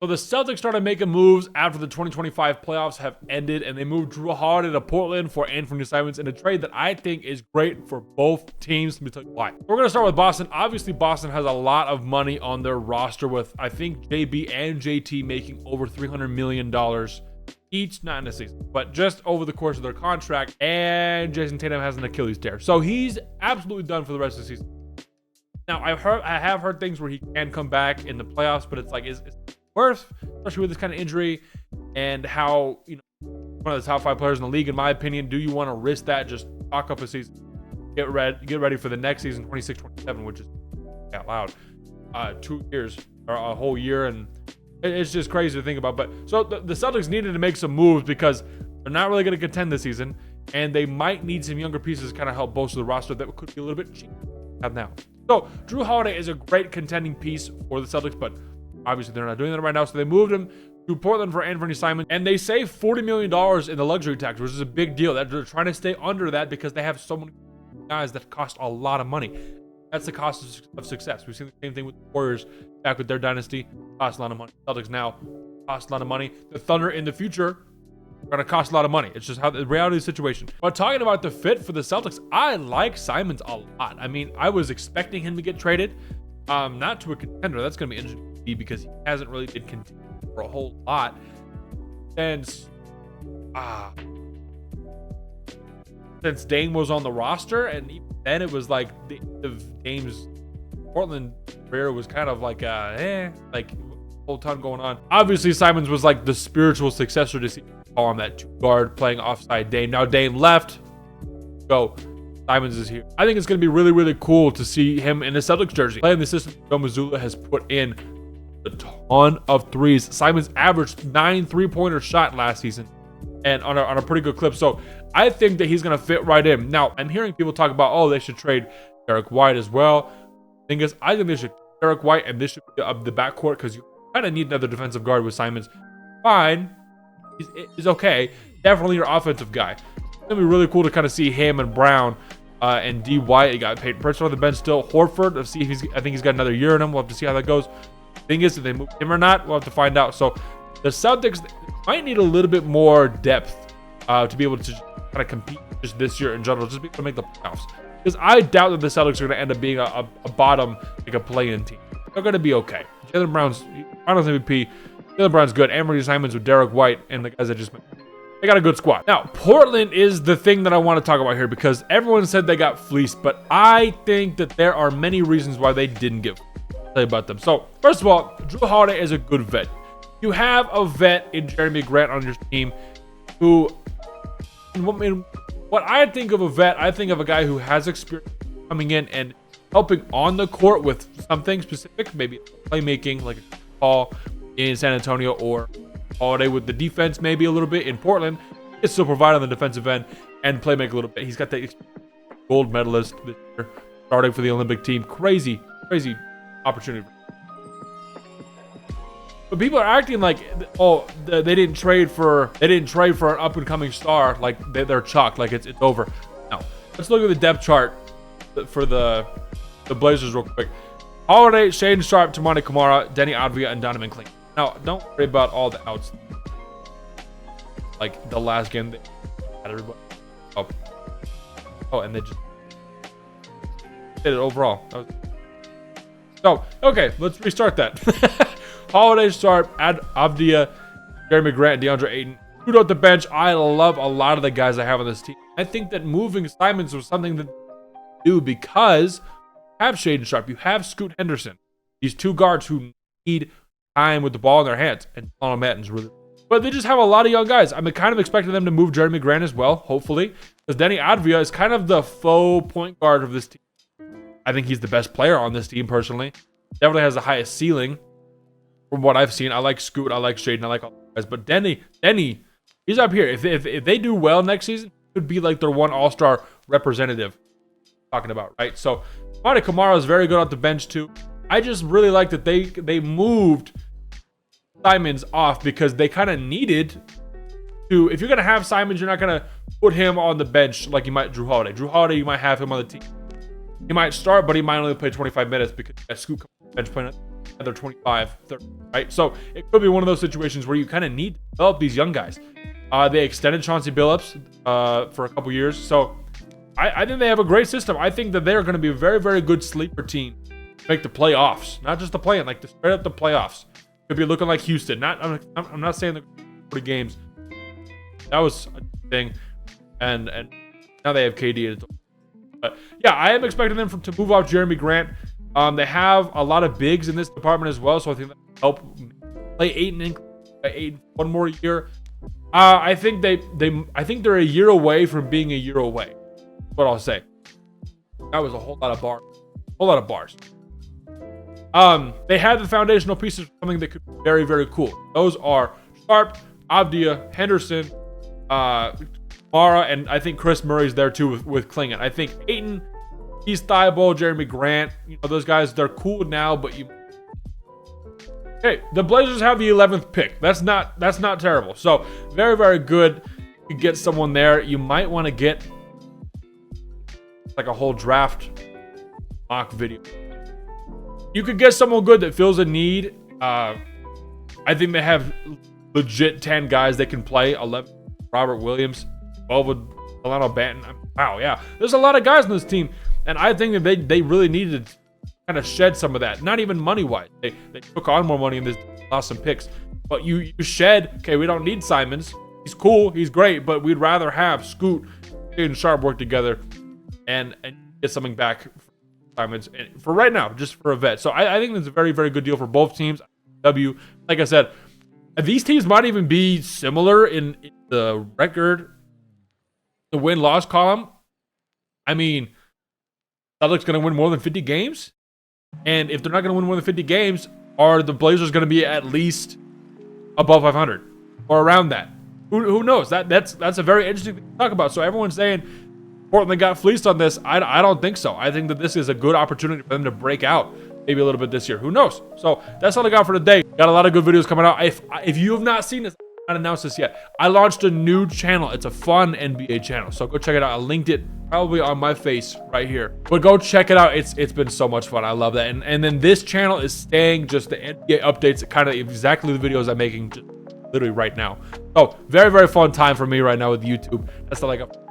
So the Celtics started making moves after the 2025 playoffs have ended, and they moved Jrue Holiday to Portland for Anthony Simons in a trade that I think is great for both teams. Let me tell you why. We're going to start with Boston. Obviously, Boston has a lot of money on their roster with, I think, JB and JT making over $300 million each, not in a season, but just over the course of their contract. And Jason Tatum has an Achilles tear. So he's absolutely done for the rest of the season. Now, I have heard things where he can come back in the playoffs, but it's like, is worth, especially with this kind of injury and how, one of the top 5 players in the league, in my opinion. Do you want to risk that? Just talk up a season, get ready for the next season, 26-27, which is out loud, 2 years or a whole year, and it's just crazy to think about. But so the Celtics needed to make some moves because they're not really going to contend this season, and they might need some younger pieces to kind of help bolster the roster that could be a little bit cheap now. So Jrue Holiday is a great contending piece for the Celtics, but obviously they're not doing that right now, so they moved him to Portland for Anthony Simons, and they saved $40 million in the luxury tax, which is a big deal. They're trying to stay under that because they have so many guys that cost a lot of money. That's the cost of success. We've seen the same thing with the Warriors back with their dynasty. Cost a lot of money. Celtics now cost a lot of money. The Thunder in the future are going to cost a lot of money. It's just how the reality of the situation. But talking about the fit for the Celtics, I like Simons a lot. I mean, I was expecting him to get traded, not to a contender. That's going to be interesting because he hasn't really been contending for a whole lot since Dame was on the roster, and even then it was like the Dame's Portland career was kind of like whole ton going on. Obviously, Simons was like the spiritual successor to call him that 2 guard playing offside Dame. Now Dame left, so Simons is here. I think it's going to be really, really cool to see him in a Celtics jersey playing the system Joe Mazzulla has put in a ton of threes. Simons averaged 9 3-pointer shot last season, and on a pretty good clip. So I think that he's going to fit right in. Now, I'm hearing people talk about, they should trade Derek White as well. Thing is, I think they should Derek White, and this should be the backcourt because you kind of need another defensive guard with Simons. Fine, he's okay. Definitely your offensive guy. It's going to be really cool to kind of see him and Brown and D. White. He got paid Princeton on the bench still. Horford, let's see if I think he's got another year in him. We'll have to see how that goes. Thing is, if they move him or not, we'll have to find out. So the Celtics might need a little bit more depth to be able to kind of compete just this year in general, just be able to make the playoffs. Because I doubt that the Celtics are going to end up being a bottom, like a play-in team. They're going to be okay. Jaylen Brown's Finals MVP. Jaylen Brown's good. Anthony Simons with Derek White and the guys that just mentioned. They got a good squad. Now, Portland is the thing that I want to talk about here because everyone said they got fleeced, but I think that there are many reasons why they didn't get fleeced. Tell you about them. So, first of all, Jrue Holiday is a good vet. You have a vet in Jeremy Grant on your team who, what I think of a vet, I think of a guy who has experience coming in and helping on the court with something specific, maybe playmaking, like a call in San Antonio, or Holiday with the defense, maybe a little bit in Portland. He can still provide on the defensive end and playmake a little bit. He's got the gold medalist this year, starting for the Olympic team. Crazy opportunity. But people are acting like, they didn't trade for an up and coming star, like they're chalked, like it's over. Now, let's look at the depth chart for the Blazers real quick. Holiday, Shaedon Sharpe, Toumani Camara, Denny Avdija, and Donovan Clean. Now, don't worry about all the outs. Like the last game, they had everybody. And they just did it overall. So, okay, let's restart that. Holiday, Sharpe, Avdija, Jeremy Grant, DeAndre Ayton. Shoot out the bench. I love a lot of the guys I have on this team. I think that moving Simons was something to do because you have Shaedon Sharpe, you have Scoot Henderson. These 2 guards who need time with the ball in their hands. And Donald Matten's really... But they just have a lot of young guys. I'm kind of expecting them to move Jeremy Grant as well, hopefully. Because Denny Avdija is kind of the faux point guard of this team. I think he's the best player on this team, personally. Definitely has the highest ceiling from what I've seen. I like Scoot, I like Shaedon, I like all the guys. But Denny, he's up here. If they do well next season, it could be like their one all-star representative talking about, right? So, Toumani Camara is very good off the bench, too. I just really like that they moved Simons off because they kind of needed to. If you're going to have Simons, you're not going to put him on the bench like you might Jrue Holiday. Jrue Holiday, you might have him on the team. He might start, but he might only play 25 minutes because Scoot comes on the bench playing. and they're 25, 30, right? So it could be one of those situations where you kind of need to develop these young guys. They extended Chauncey Billups for a couple years. So I think they have a great system. I think that they're going to be a very, very good sleeper team to make the playoffs. Not just the play-in, like the straight up the playoffs. Could be looking like Houston. I'm not saying the 40 games. That was a thing. And now they have KD. But yeah, I am expecting them to move off Jeremy Grant. They have a lot of bigs in this department as well, so I think that will help play Ayton one more year. I think they're a year away from being a year away. That's what I'll say. That was a whole lot of bars. They had the foundational pieces for something that could be very, very cool. Those are Sharp, Avdia, Henderson, Mara, and I think Chris Murray's there too with Klingon. I think Ayton, he's Thibault, Jeremy Grant, those guys, they're cool now, but the Blazers have the 11th pick. That's not terrible. So very, very good. You get someone there. You might want to get like a whole draft mock video. You could get someone good that fills a need. I think they have legit 10 guys that can play. 11, Robert Williams, 12 with Delano Banton. Wow, yeah. There's a lot of guys on this team. And I think that they really needed to kind of shed some of that. Not even money-wise. They took on more money in this, lost some picks. But you shed, okay, we don't need Simons. He's cool, he's great, but we'd rather have Scoot and Sharp work together and get something back for Simons. And for right now, just for a vet. So I think it's a very, very good deal for both teams. Like I said, these teams might even be similar in the record, the win-loss column. I mean, Celtics going to win more than 50 games? And if they're not going to win more than 50 games, are the Blazers going to be at least above 500 or around that? Who knows? That's a very interesting thing to talk about. So everyone's saying Portland got fleeced on this. I don't think so. I think that this is a good opportunity for them to break out maybe a little bit this year. Who knows? So that's all I got for today. Got a lot of good videos coming out. If you have not seen this, not announced this yet, I launched a new channel. It's a fun NBA channel, so go check it out. I linked it probably on my face right here, but go check it out. It's been so much fun. I love that. And then this channel is staying just the NBA updates, kind of exactly the videos I'm making just literally right now. So very, very fun time for me right now with YouTube. That's all I got.